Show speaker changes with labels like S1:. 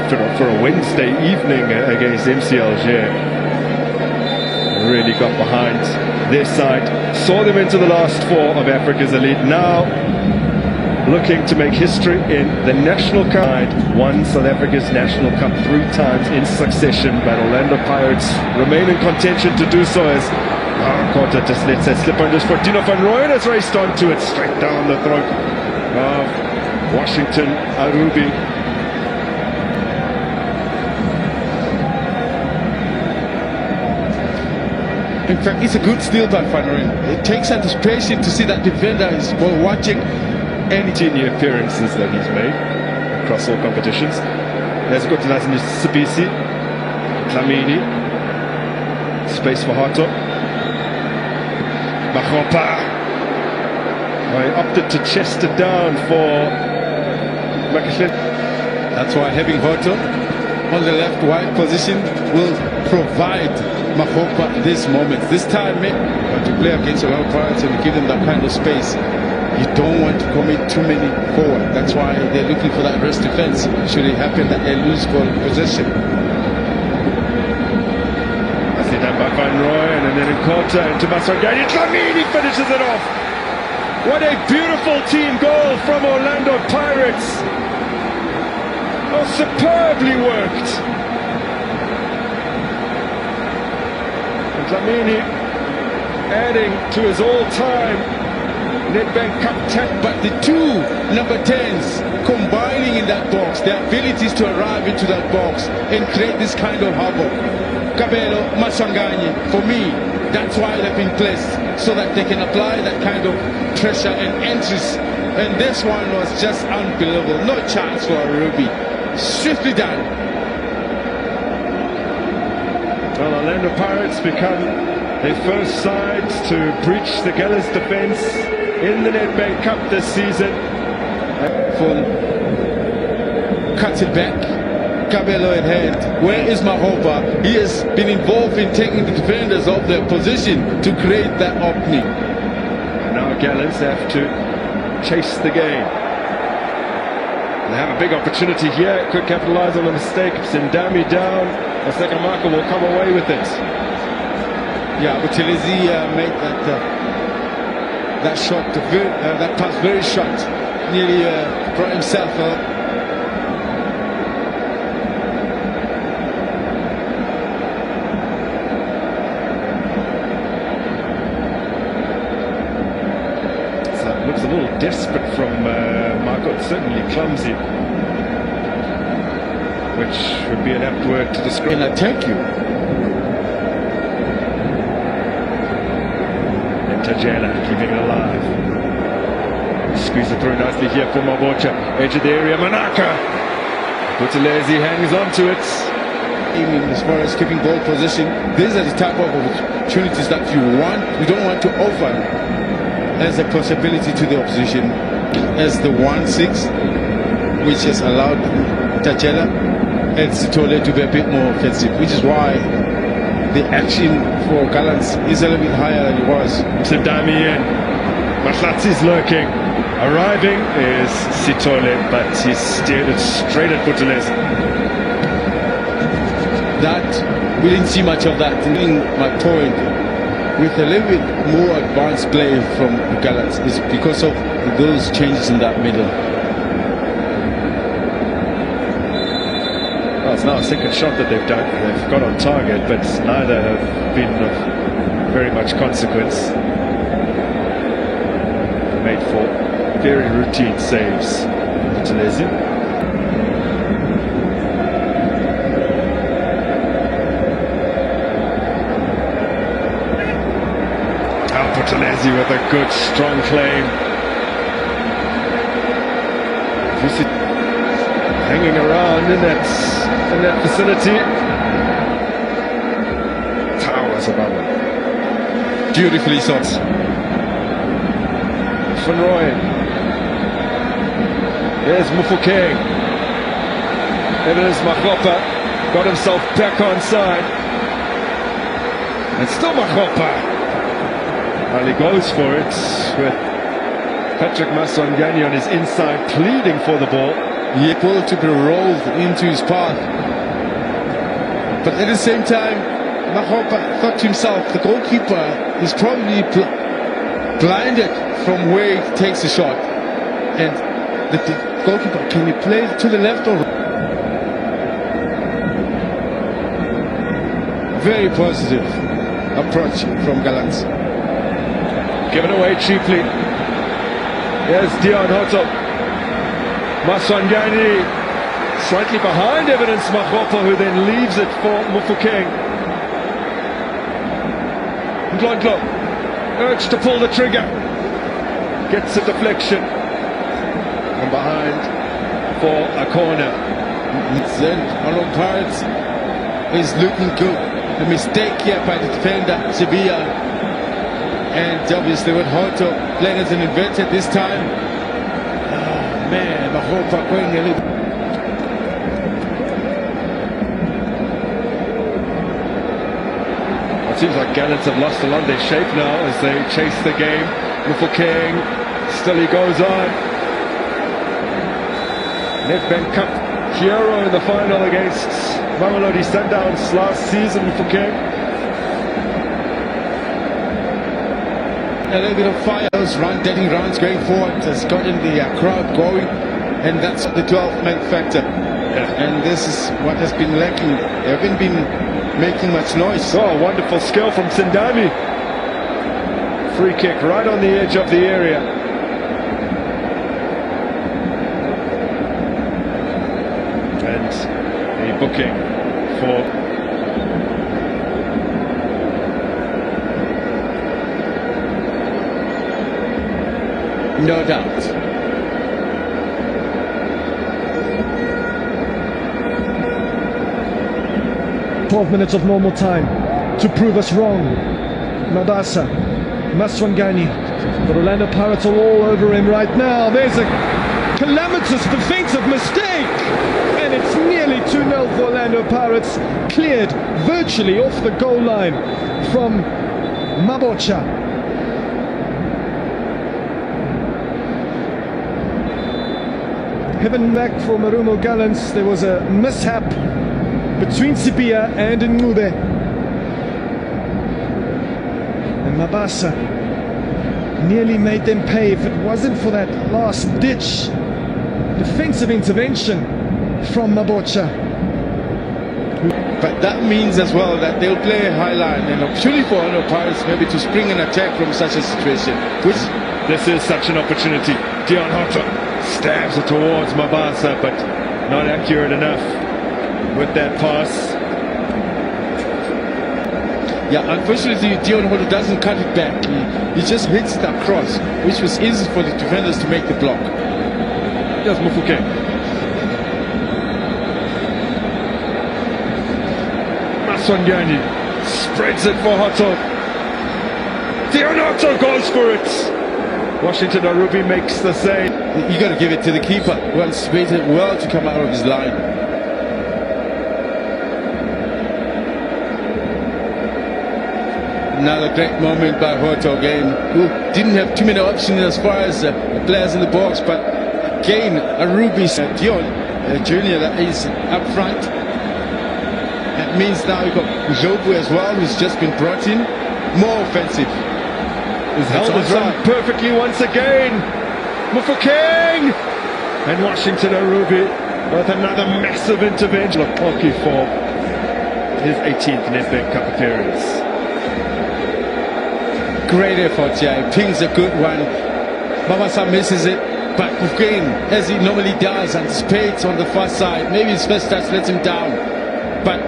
S1: for a Wednesday evening against MC Alger. Really got behind their side, saw them into the last four of Africa's Elite. Now looking to make history in the National Cup. Won South Africa's National Cup 3 times in succession, but Orlando Pirates remain in contention to do so as Carter just lets it slip under his foot. Dino van Rooyen has raced onto it, straight down the throat of Washington Arubi.
S2: In fact, it's a good steal by Van Rooyen. It takes anticipation to see that defender is well watching.
S1: Any senior appearances that he's made across all competitions. There's a good to Lazarus Sibisi, Dlamini, space for Hato, Makgopa. He opted to chest it down for Makashlet.
S2: That's why having Hato on the left wide position will provide Makgopa this moment. This time, but to play against a lot of Pirates and give them that kind of space, you don't want to commit too many forward. That's why they're looking for that rest defense. Should it happen that they lose ball possession.
S1: Nicely done by Van Rooyen, and then in quarter into Masongani. Dlamini finishes it off. What a beautiful team goal from Orlando Pirates. Oh, superbly worked. And Dlamini adding to his all-time Nedbank Cup 10.
S2: But the two number 10s combining in that box, their abilities to arrive into that box and create this kind of havoc. Kabelo, Masongani, for me, that's why they've been placed, so that they can apply that kind of pressure and entries. And this one was just unbelievable. No chance for Arubi. Swiftly done.
S1: Well, Orlando Pirates become the first side to breach the Gallus defense in the Nedbank Cup this season.
S2: Phone cuts it back. Kabelo at hand. Where is Makgopa? He has been involved in taking the defenders off their position to create that opening.
S1: And now Gallus have to chase the game. They have a big opportunity here. Could capitalize on the mistake. Sindami down. Sekamaka will come away with it.
S2: Yeah, but Buthelezi made that shot, that pass very short, nearly brought himself up.
S1: So it looks a little desperate from Marco, certainly clumsy, which would be an apt word to describe.
S2: And I thank you.
S1: Tajela keeping it alive. Squeeze it through nicely here for Mabocha. Edge of the area, Manaka. Buthelezi hangs on to it.
S2: As far as keeping ball position, these are the type of opportunities that you don't want to offer as a possibility to the opposition. As the 1-6, which has allowed Tajela and Sithole to be a bit more offensive, which is why the action for Gallants is a little bit higher than it was.
S1: Sindami in. Mahlatzi's lurking. Arriving is Sithole, but he's steered it straight at Buthelezi.
S2: That, we didn't see much of that. In my point, with a little bit more advanced play from Gallants, is because of those changes in that middle.
S1: Well, it's now a second shot that they've got on target, but neither have been of very much consequence. Made for very routine saves. Buthelezi. Buthelezi with a good, strong claim. Hanging around in that vicinity. Towers above him.
S2: Beautifully shot.
S1: Van Rooyen. There's Mufokeng. It is Makgopa. Got himself back on side. And still Makgopa. Well, he goes for it with Patrick Masongani on his inside, pleading for the ball.
S2: He able to be rolled into his path. But at the same time, Mahopa thought to himself, the goalkeeper is probably blinded from where he takes the shot. And the goalkeeper, can he play to the left or right? Very positive approach from Gallants.
S1: Given away cheaply. Here's Dion Hoto. Maswangani slightly behind Evidence Makgopa, who then leaves it for Mofokeng. Ndlondlo urged to pull the trigger. Gets a deflection. From behind for a corner.
S2: Then Orlando Pirates is looking good. A mistake here by the defender, Sevilla. And obviously with Hoto playing as an inverted this time. Oh man, Mahopa going a little.
S1: It seems like Gallants have lost a lot of their shape now as they chase the game. Mofokeng, still he goes on. Nedbank Cup hero in the final against Mamelodi Sundowns last season, Mofokeng.
S2: A little bit of fire, those dirty runs going forward has gotten the crowd going, and that's the 12-man factor.
S1: Yeah.
S2: And this is what has been lacking. They haven't been making much noise.
S1: Oh, wonderful skill from Sindami. Free kick right on the edge of the area. And a booking for
S2: no doubt.
S3: "12 minutes of normal time to prove us wrong. Mabasa, Maswangani, the Orlando Pirates are all over him right now. There's a calamitous defensive mistake, and it's nearly 2-0 for Orlando Pirates. Cleared virtually off the goal line from Mabocha. Heaven back for Marumo Gallants. There was a mishap between Sipia and Ngube. And Mabasa nearly made them pay if it wasn't for that last-ditch defensive intervention from Mabocha.
S2: But that means as well that they'll play a high line, and opportunity for Orlando Pirates maybe to spring an attack from such a situation. Which
S1: this is such an opportunity. Dion Hoto stabs it towards Mabasa, but not accurate enough with that pass.
S2: Yeah, unfortunately, Dion Hoto doesn't cut it back. He just hits it across, which was easy for the defenders to make the block.
S1: Here's Mofokeng. Maswangani spreads it for Hoto. Dion Hoto goes for it. Washington Arubi makes the save.
S2: You got to give it to the keeper, who anticipated well to come out of his line. Another great moment by Hoto again, who didn't have too many options as far as players in the box, but again, Arubi's Dion Jr. that is up front. That means now you've got Jobu as well, who's just been brought in, more offensive.
S1: His helmet run perfectly once again. Mofokeng! And Washington Arubi with another massive intervention. Lopoki for his 18th Nedbank Cup appearance.
S2: Great effort, yeah. Ping's a good one. Mabasa misses it, but Mofokeng, as he normally does, anticipates on the far side. Maybe his first touch lets him down, but